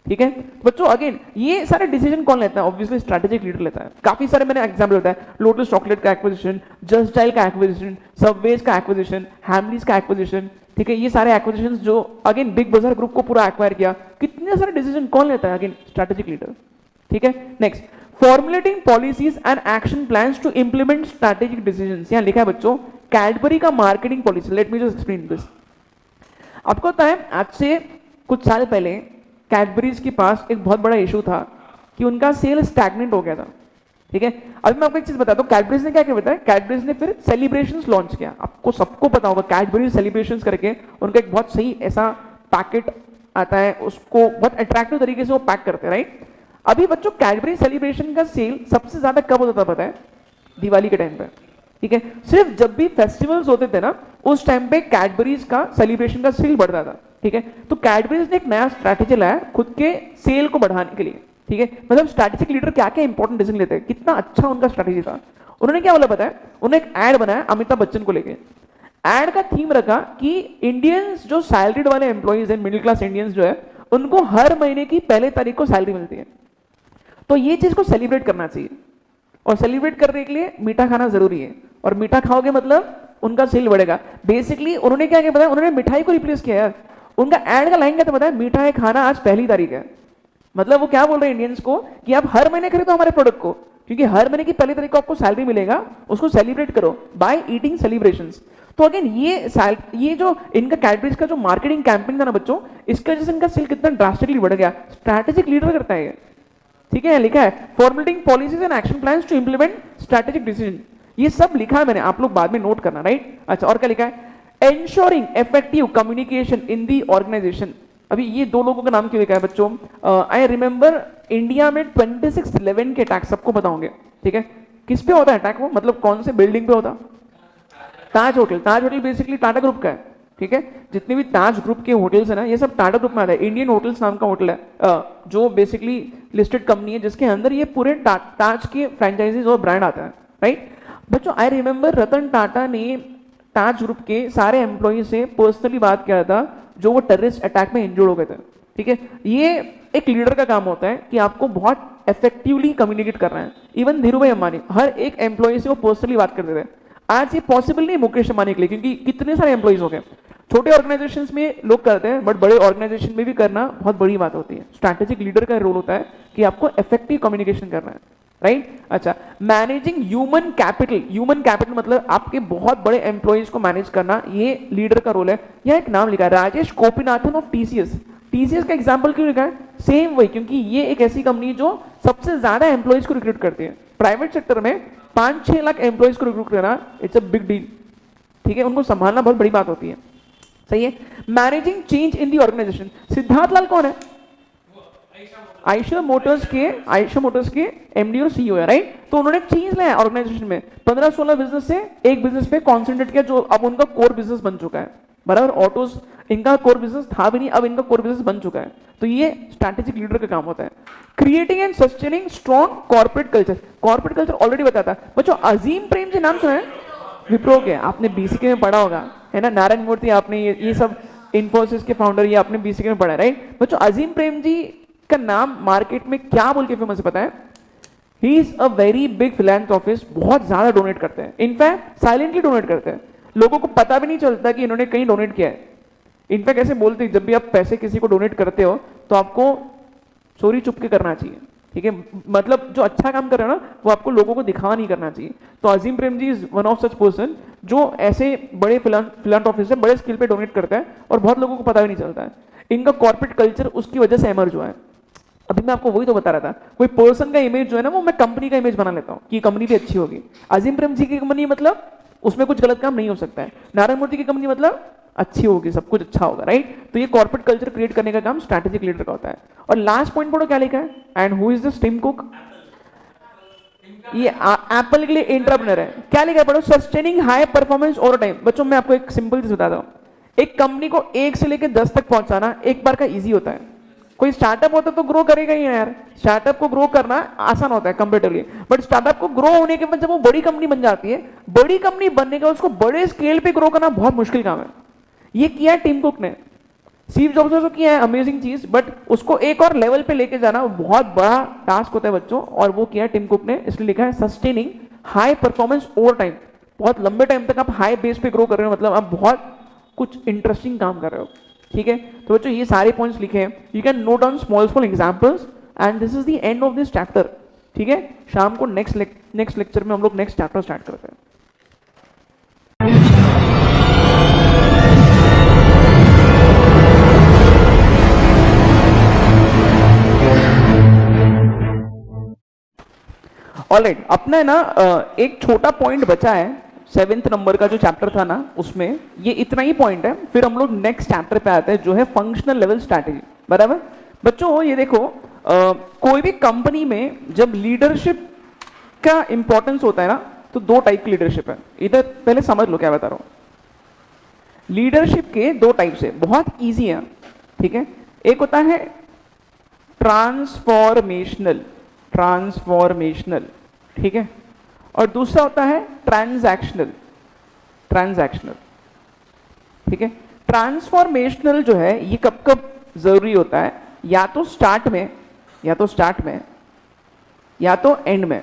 ठीक है बच्चों। अगेन ये सारे डिसीजन कौन लेता है, ऑब्वियसली स्ट्रैटेजिक लीडर लेता है। काफी सारे मैंने एग्जांपल बताया, लोटस चॉकलेट का एक्विजिशन, जस्ट डायल का एक्विजिशन, सबवेज का एक्विजिशन, हैमलीज का एक्विजिशन, ठीक है। ये सारे एक्विजिशन जो अगेन बिग बाजार ग्रुप को पूरा एक्वायर किया, कितने सारे डिसीजन कौन लेता है, अगेन स्ट्रैटेजिक लीडर, ठीक है। Next, formulating policies and action plans to implement strategic decisions. यहां लिखा है बच्चों कैडबरी का marketing policy. Let me just explain this. आपको पता है आज से कुछ साल पहले कैडबरीज के पास एक बहुत बड़ा इशू था कि उनका सेल स्टैग्नेंट हो गया था, ठीक है। अभी मैं आपको एक चीज बताता हूँ, कैडबरीज ने क्या किया बताया, कैडबरीज ने फिर सेलिब्रेशंस लॉन्च किया। आपको सबको पता होगा कैडबरीज सेलिब्रेशंस करके उनका एक बहुत सही ऐसा पैकेट आता है, उसको बहुत अट्रैक्टिव तरीके से वो पैक करते हैं, राइट। अभी बच्चों कैडबरी सेलिब्रेशन का सेल सबसे ज्यादा कब होता था पता है, दिवाली के टाइम पे, ठीक है। सिर्फ जब भी फेस्टिवल्स होते थे ना, उस टाइम पे कैडबरीज का सेलिब्रेशन का सेल बढ़ता था, ठीक है। तो कैडबरीज ने एक नया स्ट्रैटेजी लाया खुद के सेल को बढ़ाने के लिए, ठीक है। मतलब स्ट्रैटेजिक लीडर क्या क्या इंपॉर्टेंट डिसीजन लेते हैं, कितना अच्छा उनका स्ट्रैटेजी था। उन्होंने क्या बोला पता है, उन्होंने एक एड बनाया अमिताभ बच्चन को लेके। एड का थीम रखा कि इंडियंस जो सैलरीड वाले एम्प्लॉइज हैं, मिडिल क्लास इंडियंस जो है, उनको हर महीने की पहले तारीख को सैलरी मिलती है, तो ये चीज को सेलिब्रेट करना चाहिए। और सेलिब्रेट करने के लिए मीठा खाना जरूरी है, और मीठा खाओगे मतलब उनका सेल बढ़ेगा। बेसिकली उन्होंने क्या किया पता है, उन्होंने मिठाई को रिप्लेस किया यार। उनका एड का लाइन क्या था पता है, मिठाई खाना आज पहली तारीख है। मतलब वो क्या बोल रहे हैं इंडियंस को कि आप हर महीने खरीदो हमारे प्रोडक्ट को, क्योंकि हर महीने की पहली तारीख को आपको सैलरी मिलेगा, उसको सेलिब्रेट करो बाय ईटिंग सेलिब्रेशंस। तो अगेन ये जो इनका कैडबरीज का जो मार्केटिंग कैंपेन था ना बच्चों, इसका वजह से इनका सेल कितना ड्रास्टिकली बढ़ गया। स्ट्रैटेजिक लीडर करता है ये, ठीक है, लिखा है formulating policies and action plans to implement strategic decision. ये सब लिखा है मैंने, आप लोग बाद में नोट करना, राइट। अच्छा, और क्या लिखा है, ensuring effective communication in the organisation. अभी ये दो लोगों का नाम क्यों लिखा है बच्चों, आई रिमेंबर इंडिया में 26/11 के अटैक सबको पता होंगे, ठीक है। किस पे होता है अटैक, वो मतलब कौन से बिल्डिंग पे होता, ताज होटल। ताज होटल बेसिकली टाटा ग्रुप का है, ठीक है। जितने भी ताज ग्रुप के होटल्स है ना, ये सब टाटा ग्रुप में आता है। इंडियन होटल्स नाम का होटल है, जो बेसिकली लिस्टेड कंपनी है, जिसके अंदर ये पूरे ताज के फ्रेंचाइजीज और ब्रांड आता है, राइट। बच्चों आई रिमेंबर रतन टाटा ने ताज ग्रुप के सारे एम्प्लॉई से पर्सनली बात किया था जो वो टेररिस्ट अटैक में इंजर्ड हो गए थे, ठीक है। ये एक लीडर का काम होता है कि आपको बहुत इफेक्टिवली कम्युनिकेट करना है। इवन धीरू भाई अंबानी हर एक एम्प्लॉय से वो पर्सनली बात करते थे। आज ये पॉसिबल नहीं मुकेश अंबानी के लिए, क्योंकि कितने सारे एम्प्लॉइज हो गए। छोटे ऑर्गेनाइजेशंस में लोग करते हैं, बट बड़े ऑर्गेनाइजेशन में भी करना बहुत बड़ी बात होती है। स्ट्रैटेजिक लीडर का रोल होता है कि आपको इफेक्टिव कम्युनिकेशन करना है, राइट। अच्छा, managing human capital. Human capital मतलब आपके बहुत बड़े एम्प्लॉइज को मैनेज करना, ये लीडर का रोल है। यह एक नाम लिखा है, Rajesh Gopinathan of TCS. TCS का एग्जांपल क्यों लिखा है, सेम वही, क्योंकि ये एक ऐसी कंपनी जो सबसे ज्यादा एम्प्लॉइज को रिक्रूट करती है। प्राइवेट सेक्टर में 5-6 लाख एम्प्लॉइज को रिक्रूट करना, इट्स अ बिग डील, ठीक है। उनको संभालना बहुत बड़ी बात होती है, सही है। Managing change in the organisation. Siddharth Lal कौन है, आयशा मोटर्स के एमडी और सीईओ है, राइट। तो उन्होंने चेंज लाया ऑर्गेनाइजेशन में, 15-16 बिजनेस से एक बिजनेस पे कॉन्सेंट्रेट किया, जो अब उनका कोर बिजनेस बन चुका है, बराबर। ऑटोज इनका कोर बिजनेस था भी नहीं, अब इनका कोर बिजनेस बन चुका है। तो ये स्ट्रैटेजिक लीडर का काम होता है। Creating and sustaining strong corporate culture. Corporate culture already बताता है बच्चों, अजीम प्रेम जी नाम सुना है, विप्रो के, आपने बीसीके में पढ़ा होगा, है ना। नारायण मूर्ति, आपने ये सब इन्फोसिस के फाउंडर, ये आपने बीसीके में पढ़ा है, राइट। बच्चों अजीम प्रेम जी का नाम मार्केट में क्या बोल के फेमस है पता है, he is a very big philanthropist. बहुत ज्यादा डोनेट करते हैं, इनफैक्ट साइलेंटली डोनेट करते हैं, लोगों को पता भी नहीं चलता कि इन्होंने कहीं डोनेट किया है। इनफैक्ट ऐसे बोलते हैं, जब भी आप पैसे किसी को डोनेट करते हो तो आपको चोरी चुप के करना चाहिए, ठीक है। मतलब जो अच्छा काम कर रहे हो ना, वो आपको लोगों को दिखावा नहीं करना चाहिए। तो Azim Prem ji is one of such person जो ऐसे बड़े फिलैंथ्रोपिस्ट है, बड़े स्किल पे डोनेट करता है और बहुत लोगों को पता भी नहीं चलता है। इनका कॉर्पोरेट कल्चर उसकी वजह से एमर्ज हुआ है। अभी मैं आपको वही तो बता रहा था, कोई पर्सन का इमेज जो है ना, वो मैं कंपनी का इमेज बना लेता हूँ कि कंपनी भी अच्छी होगी। अजीम प्रेम जी की कंपनी मतलब उसमें कुछ गलत काम नहीं हो सकता है। नारायण मूर्ति की कंपनी मतलब अच्छी होगी, सब कुछ अच्छा होगा, राइट। तो ये कॉर्पोरेट कल्चर क्रिएट करने का काम स्ट्रैटेजिक लीडर का होता है। और लास्ट पॉइंट पढ़ो क्या लिखा है, and who is this Tim Cook. ये एप्पल के लिए एंटरप्रेन्योर है। क्या लिखा है पढ़ो, sustaining high performance over time. बच्चों मैं आपको एक सिंपल चीज बताता हूँ, एक कंपनी को 1 से लेकर 10 तक पहुंचाना एक बार का इजी होता है। कोई स्टार्टअप होता तो ग्रो करेगा ही यार, स्टार्टअप को ग्रो करना आसान होता है कंपेरेटिवली, बट स्टार्टअप को ग्रो होने के बाद जब वो बड़ी कंपनी बन जाती है, बड़ी कंपनी बनने का उसको बड़े स्केल पे ग्रो करना बहुत मुश्किल काम है। ये किया है टिम कुक ने, स्टीव जॉब्स ने तो किया है, अमेजिंग चीज, बट उसको एक और लेवल पे लेके जाना बहुत बड़ा टास्क होता है बच्चों, और वो किया है टिम कुक ने। इसलिए लिखा है sustaining high performance over time. बहुत लंबे टाइम तक आप हाई बेस पे ग्रो कर रहे हो, मतलब आप बहुत कुछ इंटरेस्टिंग काम कर रहे हो, ठीक है। तो बच्चों ये सारे पॉइंट्स लिखे हैं, you can note down small examples, and this is the end of this chapter, ठीक है। शाम को नेक्स्ट लेक्चर में हम लोग नेक्स्ट चैप्टर स्टार्ट करते हैं। ऑलराइट, अपना ना एक छोटा पॉइंट बचा है, 7th नंबर का जो चैप्टर था ना, उसमें ये इतना ही पॉइंट है। फिर हम लोग नेक्स्ट चैप्टर पे आते हैं जो है फंक्शनल लेवल स्ट्रैटेजी, बराबर। बच्चों ये देखो, कोई भी कंपनी में जब लीडरशिप का इंपॉर्टेंस होता है ना, तो 2 टाइप की लीडरशिप है। इधर पहले समझ लो क्या बता रहा हूं। लीडरशिप के 2 टाइप्स है, बहुत ईजी है, ठीक है। एक होता है ट्रांसफॉर्मेशनल, ठीक है, और दूसरा होता है ट्रांजैक्शनल, ठीक है। ट्रांसफॉर्मेशनल जो है ये कब कब जरूरी होता है, या तो स्टार्ट में या तो एंड में।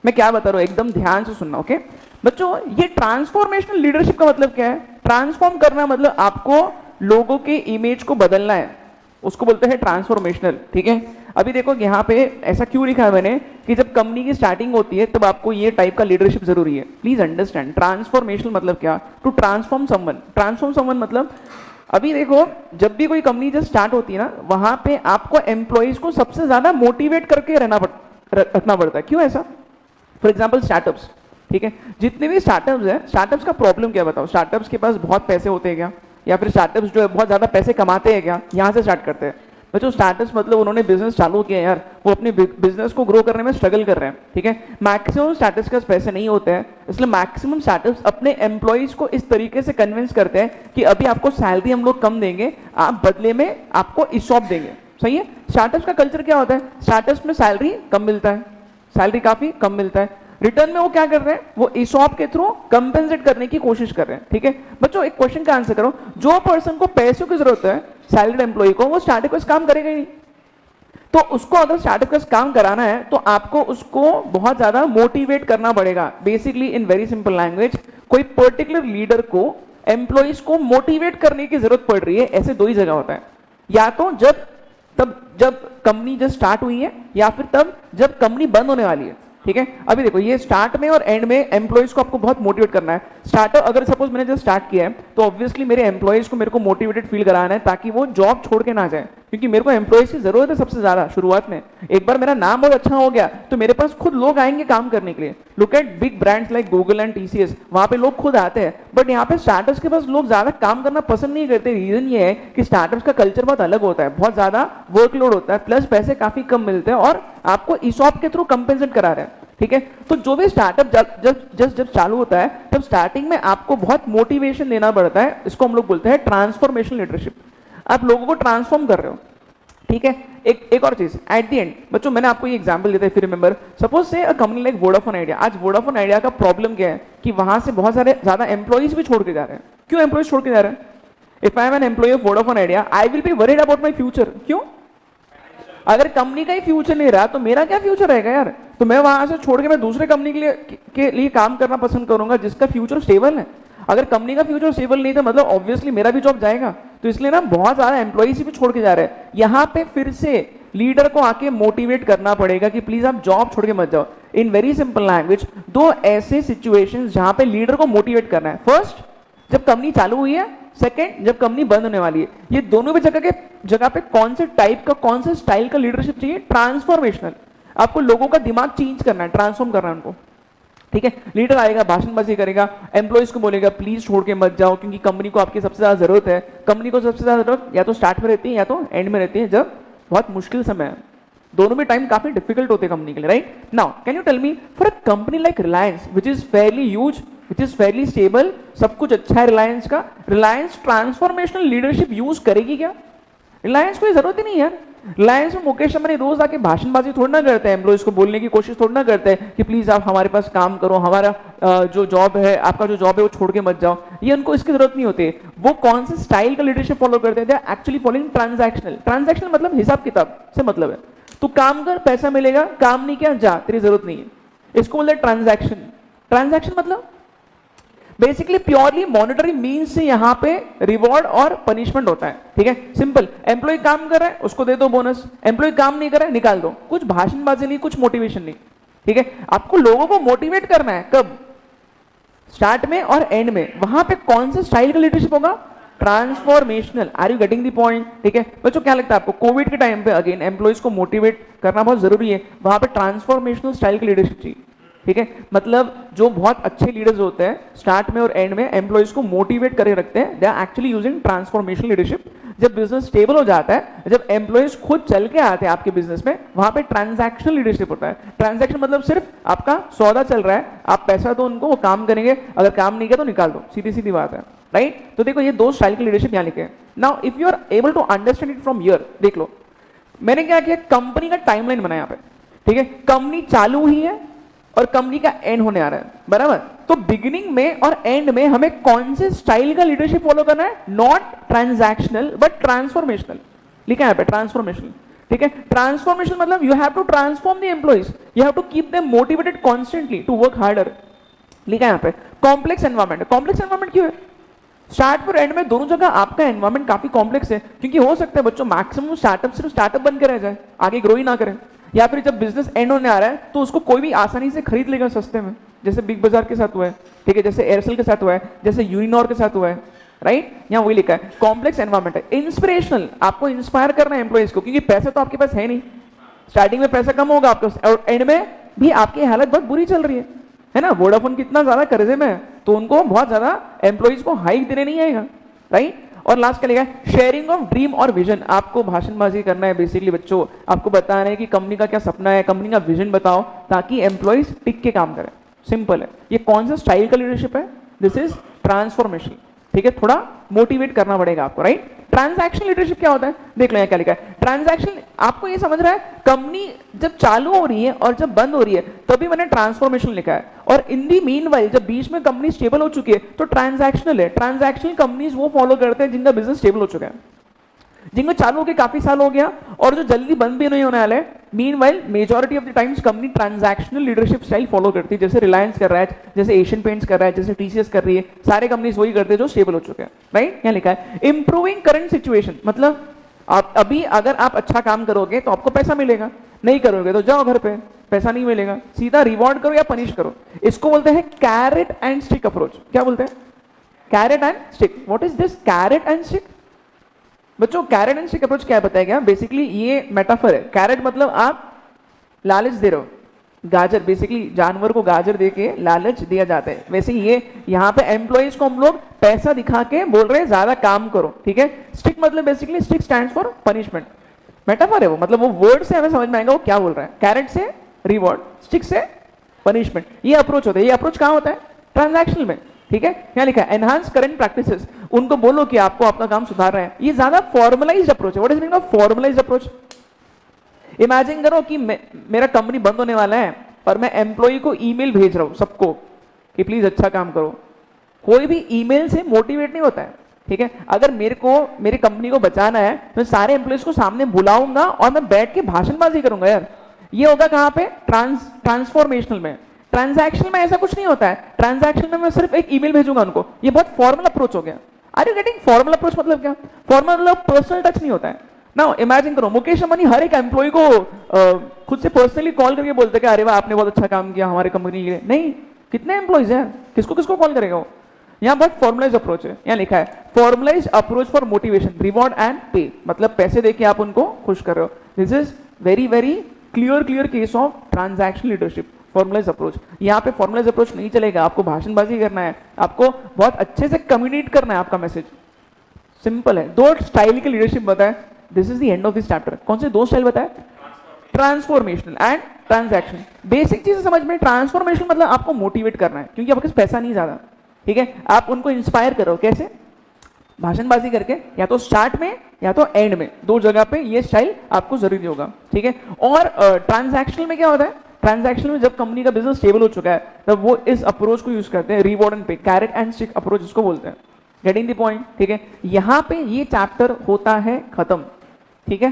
मैं क्या बता रहा हूं, एकदम ध्यान से सुनना, ओके। बच्चों ये ट्रांसफॉर्मेशनल लीडरशिप का मतलब क्या है? ट्रांसफॉर्म करना मतलब आपको लोगों के इमेज को बदलना है, उसको बोलते हैं ट्रांसफॉर्मेशनल, ठीक है। अभी देखो यहाँ पे ऐसा क्यों लिखा है मैंने कि जब कंपनी की स्टार्टिंग होती है तब आपको ये टाइप का लीडरशिप जरूरी है। प्लीज अंडरस्टैंड ट्रांसफॉर्मेशनल मतलब क्या, to transform someone. Transform someone मतलब अभी देखो जब भी कोई कंपनी जब स्टार्ट होती है ना, वहां पे आपको एम्प्लॉइज को सबसे ज्यादा मोटिवेट करके रखना पड़ता है। क्यों ऐसा? फॉर एग्जाम्पल स्टार्टअप्स, ठीक है, जितने भी स्टार्टअप्स हैं, स्टार्टअप्स का प्रॉब्लम क्या बताओ? स्टार्टअप्स के पास बहुत पैसे होते हैं क्या? या फिर स्टार्टअप्स जो है बहुत ज्यादा पैसे कमाते हैं क्या? यहाँ से स्टार्ट करते हैं बच्चों। स्टार्टअप्स मतलब उन्होंने बिजनेस चालू किया यार, वो अपने बिजनेस को ग्रो करने में स्ट्रगल कर रहे हैं, ठीक है। मैक्सिमम स्टार्टअप्स के पास पैसे नहीं होते हैं, इसलिए मैक्सिमम स्टार्टअप्स अपने एम्प्लॉइज को इस तरीके से कन्विंस करते हैं कि अभी आपको सैलरी हम लोग कम देंगे, आप बदले में आपको ईसॉप देंगे। सही है। स्टार्टअप्स का कल्चर क्या होता है? स्टार्टअप्स में सैलरी कम मिलता है, सैलरी काफी कम मिलता है, रिटर्न में वो क्या कर रहे हैं? वो ईसॉप के थ्रू कंपेंसेट करने की कोशिश कर रहे हैं, ठीक है। बच्चों एक क्वेश्चन का आंसर करो, जो पर्सन को पैसों की जरूरत है सैलरीड एम्प्लॉय को, वो स्टार्टअप का काम करेगा ही नहीं। तो उसको अगर स्टार्टअप का काम कराना है तो आपको उसको बहुत ज्यादा मोटिवेट करना पड़ेगा। Basically in very simple language, कोई पर्टिकुलर लीडर को एम्प्लॉइज को मोटिवेट करने की जरूरत पड़ रही है। ऐसे दो ही जगह होता है, या तो जब कंपनी जब स्टार्ट हुई है, या फिर तब जब कंपनी बंद होने वाली है, ठीक है। अभी देखो ये स्टार्ट में और एंड में एम्प्लॉइज को आपको बहुत मोटिवेट करना है। स्टार्टर अगर सपोज मैंने जब स्टार्ट किया है तो ऑब्वियसली मेरे एम्प्लॉइज को मेरे को मोटिवेटेड फील कराना है ताकि वो जॉब छोड़ के ना जाए, क्योंकि मेरे को एम्प्लॉइज की जरूरत है सबसे ज्यादा शुरुआत में। एक बार मेरा नाम बहुत अच्छा हो गया तो मेरे पास खुद लोग आएंगे काम करने के लिए। Look at big brands like Google and TCS, वहां पे लोग खुद आते हैं, बट यहाँ पे स्टार्टअप्स के पास लोग ज्यादा काम करना पसंद नहीं करते। रीजन ये है कि स्टार्टअप्स का कल्चर बहुत अलग होता है, बहुत ज्यादा वर्कलोड होता है, प्लस पैसे काफी कम मिलते हैं और आपको ईसॉप के थ्रू कंपेंसेट करा रहे हैं, ठीक है। तो जो भी स्टार्टअप जब चालू होता है तब स्टार्टिंग में आपको बहुत मोटिवेशन देना पड़ता है। इसको हम लोग बोलते हैं ट्रांसफॉर्मेशनल लीडरशिप। आप लोगों को ट्रांसफॉर्म कर रहे हो, ठीक है। एक और चीज एट द एंड बच्चों, मैंने आपको ये एग्जांपल दिया था, फिर रिमेंबर, सपोज से अ कंपनी लाइक वोडाफोन आइडिया। आज वोडाफोन आइडिया का प्रॉब्लम क्या है कि वहां से बहुत सारे ज्यादा एम्प्लॉइज भी छोड़ के जा रहे हैं। क्यों एम्प्लॉइज छोड़ के जा रहे हैं? If I am an employee of Vodafone Idea, I will be worried about my future. क्यों? अगर कंपनी का ही फ्यूचर नहीं रहा तो मेरा क्या फ्यूचर रहेगा यार? तो मैं वहां से छोड़ के मैं दूसरे कंपनी के लिए काम करना पसंद करूंगा जिसका फ्यूचर स्टेबल है। अगर कंपनी का फ्यूचर स्टेबल नहीं था मतलब ऑब्वियसली मेरा भी जॉब जाएगा। तो इसलिए ना बहुत ज्यादा एम्प्लॉइज भी छोड़ के जा रहे हैं। यहाँ पे फिर से लीडर को आके मोटिवेट करना पड़ेगा कि प्लीज आप जॉब छोड़ के मत जाओ। इन वेरी सिंपल लैंग्वेज, दो ऐसे सिचुएशंस जहां पे लीडर को मोटिवेट करना है। फर्स्ट, जब कंपनी चालू हुई है, सेकंड जब कंपनी बंद होने वाली है। ये दोनों भी जगह पे कौन से टाइप का, कौन से स्टाइल का लीडरशिप चाहिए? ट्रांसफॉर्मेशनल। आपको लोगों का दिमाग चेंज करना है, ट्रांसफॉर्म करना है उनको, ठीक है। लीडर आएगा, भाषणबाजी करेगा, एम्प्लॉइज को बोलेगा प्लीज छोड़ के मत जाओ क्योंकि कंपनी को आपकी सबसे ज्यादा जरूरत है। कंपनी को सबसे ज्यादा जरूरत या तो स्टार्ट में रहती है या तो एंड में रहती है, जब बहुत मुश्किल समय है। दोनों में टाइम काफी डिफिकल्ट होते हैं कंपनी के लिए, right. Now can you tell me, for a company like Reliance which is fairly huge, which is fairly stable, सब कुछ अच्छा है रिलायंस का, रिलायंस ट्रांसफॉर्मेशनल लीडरशिप यूज करेगी क्या? रिलायंस को जरूरत ही नहीं यार। रिलायंस में मुकेश अंबानी रोज आके भाषणबाजी थोड़ी ना करते हैं, एम्प्लॉइज को बोलने की कोशिश थोड़ी ना करते हैं कि प्लीज आप हमारे पास काम करो, हमारा जो जॉब है, आपका जो जॉब है वो छोड़ के मत जाओ। ये उनको इसकी जरूरत नहीं होती। वो कौन से स्टाइल का लीडरशिप फॉलो करते हैं? Actually following transactional. ट्रांजैक्शनल मतलब हिसाब किताब से मतलब है। तू काम कर, पैसा मिलेगा, काम नहीं किया जा, तेरी जरूरत नहीं है। इसको बोलते हैं ट्रांजैक्शन। ट्रांजैक्शन मतलब बेसिकली प्योरली मॉनिटरी मीन्स से यहाँ पे रिवॉर्ड और पनिशमेंट होता है, ठीक है। सिंपल, एम्प्लॉय काम कर रहा है उसको दे दो बोनस, एम्प्लॉय काम नहीं कर रहा है निकाल दो। कुछ भाषणबाजी नहीं, कुछ मोटिवेशन नहीं, ठीक है। आपको लोगों को मोटिवेट करना है, कब? स्टार्ट में और एंड में। वहां पे कौन से स्टाइल का लीडरशिप होगा? Transformational. Are you getting the point? ठीक है बच्चों, क्या लगता है आपको कोविड के टाइम पे अगेन एम्प्लॉइज को मोटिवेट करना बहुत जरूरी है, वहां पे ट्रांसफॉर्मेशनल स्टाइल की लीडरशिप चाहिए, ठीक है। मतलब जो बहुत अच्छे लीडर्स होते हैं स्टार्ट में और एंड में एम्प्लॉइज को मोटिवेट करके रखते हैं, they are actually using transformational leadership. जब बिजनेस स्टेबल हो जाता है, जब एम्प्लॉइज खुद चल के आते हैं आपके बिजनेस में, वहां पे ट्रांजैक्शनल लीडरशिप होता है। ट्रांजैक्शन मतलब सिर्फ आपका सौदा चल रहा है, आप पैसा दो उनको, वो काम करेंगे, अगर काम नहीं किया तो निकाल दो, सीधी सीधी बात है, राइट। तो देखो ये दो स्टाइल की लीडरशिप यहाँ लिखे हैं। Now if you are able to understand it from here, देख लो मैंने क्या किया, कंपनी का टाइमलाइन बनाया यहाँ पे, ठीक है। कंपनी चालू हुई है और कंपनी का एंड होने आ रहा है, बराबर। तो बिगिनिंग में और एंड में हमें कौन से स्टाइल का लीडरशिप फॉलो करना है? Not transactional but transformational. लिखा है यहाँ पे ट्रांसफॉर्मेशनल, ठीक है। ट्रांसफॉर्मेशन मतलब you have to transform the employees, you have to keep them motivated constantly to work harder. लिखा है यहाँ पे कॉम्प्लेक्स एनवायरमेंट। कॉम्प्लेक्स एनवायरमेंट क्यों है? स्टार्ट और एंड में दोनों जगह आपका एनवायरमेंट काफी कॉम्प्लेक्स है, क्योंकि हो सकता है बच्चों मैक्सिमम स्टार्टअप सिर्फ स्टार्टअप बन के रह जाए, आगे ग्रो ही ना करे, या फिर जब बिजनेस एंड होने आ रहा है तो उसको कोई भी आसानी से खरीद लेगा सस्ते में, जैसे बिग बाजार के साथ हुआ है, ठीक है, जैसे एयरसेल के साथ हुआ है, जैसे यूनिनॉर के साथ हुआ है, राइट। यहाँ वही लिखा है कॉम्प्लेक्स एनवायरमेंट है। इंस्पिरेशनल, आपको इंस्पायर करना है एम्प्लॉइज को, क्योंकि पैसे तो आपके पास है नहीं, स्टार्टिंग में पैसा कम होगा आपका और एंड में भी आपकी हालत बहुत बुरी चल रही है ना। वोडाफोन कितना ज्यादा कर्जे में है, तो उनको बहुत ज्यादा एम्प्लॉइज को हाइक देने नहीं आएगा, राइट। और लास्ट का लिखा है शेयरिंग ऑफ ड्रीम और विजन। आपको भाषणबाजी करना है बेसिकली बच्चों, आपको बताना है कि कंपनी का क्या सपना है, कंपनी का विजन बताओ, ताकि एम्प्लॉइज टिक के काम करें। सिंपल है। ये कौन सा स्टाइल का लीडरशिप है? दिस इज ट्रांसफॉर्मेशन, ठीक है, थोड़ा मोटिवेट करना पड़ेगा आपको, राइट। ट्रांजैक्शन लीडरशिप क्या होता है? देख लो यहाँ क्या लिखा है। ट्रांजैक्शन, आपको ये समझ रहा है कंपनी जब चालू हो रही है और जब बंद हो रही है तभी मैंने ट्रांसफॉर्मेशन लिखा है, और इन दी मीनवाइल जब बीच में कंपनी स्टेबल हो चुकी है तो ट्रांजैक्शनल है। ट्रांजैक्शनल कंपनीज वो फॉलो करते हैं जिनका बिजनेस स्टेबल हो चुका है, जिनको चालू होकर काफी साल हो गया और जो जल्दी बंद भी नहीं होने वाले। Meanwhile majority of the times company transactional leadership style follow करती है, जैसे रिलायंस कर रहा है, जैसे एशियन पेंट्स कर रहा है, जैसे टीसीएस कर रही है, सारे कंपनीज वही करते हैं जो स्टेबल हो चुके हैं, राइट। यहाँ लिखा है इंप्रूविंग करंट सिचुएशन, मतलब आप अभी अगर आप अच्छा काम करोगे तो आपको पैसा मिलेगा, नहीं करोगे तो जाओ घर पे, पैसा नहीं मिलेगा, सीधा रिवॉर्ड करो या पनिश करो। इसको बोलते हैं कैरेट एंड स्टिक अप्रोच। क्या बोलते हैं? Carrot and stick. What is this carrot and stick? बच्चों कैरेट एंड स्टिक अप्रोच क्या बताया गया? बेसिकली ये मेटाफर है। कैरेट मतलब आप लालच दे रहे हो, गाजर, बेसिकली जानवर को गाजर देके लालच दिया जाता है, वैसे ये यहाँ पे एम्प्लॉइज को हम लोग पैसा दिखा के बोल रहे हैं ज्यादा काम करो, ठीक है। स्टिक मतलब basically stick stands for punishment, metaphor है वो, मतलब वो वर्ड से हमें समझ में आएगा वो क्या बोल रहा है। कैरेट से रिवॉर्ड, स्टिक से पनिशमेंट, ये अप्रोच होता है। ये अप्रोच कहाँ होता है? ट्रांजैक्शनल में, ठीक है। यहाँ लिखा है एनहांस करंट प्रैक्टिसेस, उनको बोलो कि आपको अपना काम सुधार रहे हैं। ये ज्यादा फॉर्मलाइज्ड अप्रोच है। What is meaning of formalised approach? Imagine करो कि मेरा कंपनी बंद होने वाला है पर मैं एम्प्लॉय को ईमेल भेज रहा हूं सबको कि प्लीज अच्छा काम करो। कोई भी ईमेल से मोटिवेट नहीं होता है, ठीक है। अगर मेरे को मेरी कंपनी को बचाना है तो मैं सारे एम्प्लॉयज को सामने बुलाऊंगा और मैं बैठ के भाषणबाजी करूंगा यार। ये होगा कहां पे? ट्रांसफॉर्मेशनल में। ट्रांजैक्शन में ऐसा कुछ नहीं होता है। ट्रांजैक्शन में मैं सिर्फ एक ईमेल भेजूंगा उनको, ये बहुत फॉर्मल अप्रोच हो गया। Are you getting? Formal approach मतलब क्या? फॉर्मल मतलब पर्सनल टच नहीं होता है ना। इमेजिन करो मुकेश अंबानी हर एक एम्प्लॉय को खुद से पर्सनली कॉल करके बोलते कि अरे वाह आपने बहुत अच्छा काम किया हमारे कंपनी के लिए। नहीं, कितने एम्प्लॉयज हैं, किसको किसको कॉल करेगा वो? यहाँ बहुत फॉर्मलाइज अप्रोच है। यहाँ लिखा है formalise approach for motivation, reward and pay, मतलब पैसे देके आप उनको खुश कर रहे हो। This is very very clear case of transactional leadership, formalise approach. यहाँ पे फॉर्मलाइज अप्रोच नहीं चलेगा, आपको भाषणबाजी करना है, आपको बहुत अच्छे से कम्युनिकेट करना है आपका मैसेज। सिंपल है। दो स्टाइल की लीडरशिप बताए। This is the end of this chapter. कौन से दो स्टाइल बताए? Transformational and transaction. बेसिक चीजें समझ में। ट्रांसफॉर्मेशन मतलब आपको मोटिवेट करना है, क्योंकि आपके पास पैसा नहीं ज्यादा, ठीक है। आप उनको इंस्पायर करो, कैसे? भाषणबाजी करके, या तो स्टार्ट में या तो एंड में, दो जगह पे ये स्टाइल आपको जरूरी होगा, ठीक है। और ट्रांजैक्शनल में क्या होता है? ट्रांजैक्शनल में जब कंपनी का बिजनेस स्टेबल हो चुका है तब वो इस अप्रोच को यूज करते हैं, रिवॉर्ड एंड पे, कैरेट एंड स्टिक अप्रोच इसको बोलते हैं। गेटिंग द पॉइंट, ठीक है। यहां पे ये चैप्टर होता है खत्म, ठीक है।